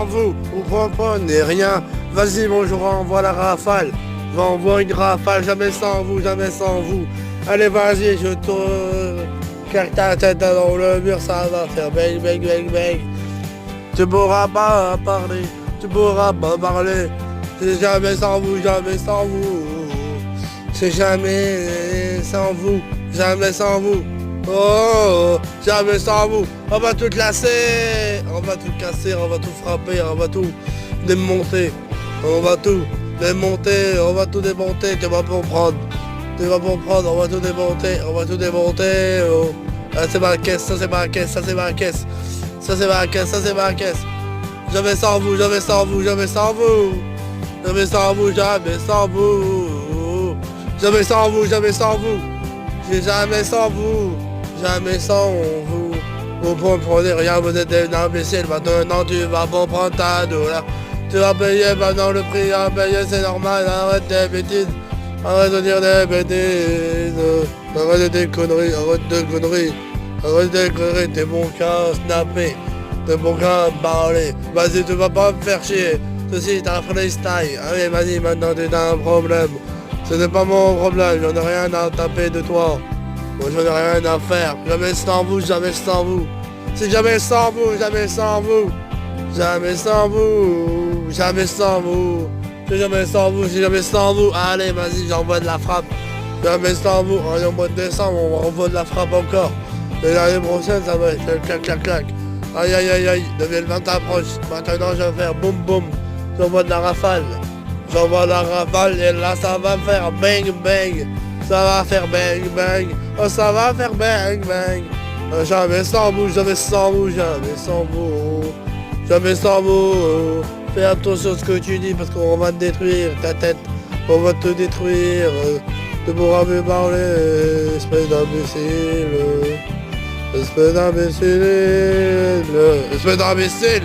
sans vous. Vous comprenez rien. Vas-y, bonjour, envoie la rafale. J'envoie une rafale, jamais sans vous, jamais sans vous. Allez, vas-y, je te... Claque ta tête dans le mur, ça va faire bang, bang, bang, bang. Tu pourras pas parler, tu pourras pas parler. C'est jamais sans vous, jamais sans vous. C'est jamais sans vous, jamais sans vous. Oh, jamais sans vous. On va tout casser, on va tout casser, on va tout frapper, on va tout démonter. On va tout démonter, on va tout démonter, tu vas comprendre. Tu vas comprendre, on va tout démonter, on va tout démonter. Oh. Ah, c'est ma caisse, ça c'est ma caisse, ça c'est ma caisse. Ça c'est ma caisse, ça c'est ma caisse. Jamais sans vous, jamais sans vous, jamais sans vous. Jamais sans vous, jamais sans vous. Jamais sans vous, jamais sans vous. J'ai jamais sans vous, jamais sans vous. Vous comprenez rien, vous êtes des imbéciles. Maintenant tu vas comprendre ta douleur. Tu vas payer maintenant le prix à payer, c'est normal. Arrête tes bêtises. Arrête de dire des bêtises. Arrête des conneries, arrête des conneries. Arrête des conneries, t'es bon qu'à snapper. T'es bon qu'à parler. Vas-y, tu vas pas me faire chier. Ceci est un freestyle. Allez, vas-y, maintenant tu as un problème. Ce n'est pas mon problème, j'en ai rien à taper de toi. Moi j'en ai rien à faire. Jamais sans vous, jamais sans vous. C'est jamais sans vous, jamais sans vous. Jamais sans vous, jamais sans vous. C'est jamais sans vous, c'est jamais sans vous. Allez, vas-y, j'envoie de la frappe. Jamais sans vous. On est au mois de décembre, on envoie de la frappe encore. Et l'année prochaine, ça va être clac, clac, clac. Aïe, aïe, aïe, aïe. 2020 approche. Maintenant, je vais faire boum, boum. J'envoie de la rafale. J'envoie la rafale et là ça va faire bang bang. Ça va faire bang bang. Oh, ça va faire bang bang. Jamais sans vous, jamais sans vous, jamais sans vous. Jamais sans vous. Fais attention à ce que tu dis parce qu'on va te détruire ta tête. On va te détruire. Tu pourras plus parler. Espèce d'imbécile. Espèce d'imbécile. Espèce d'imbécile.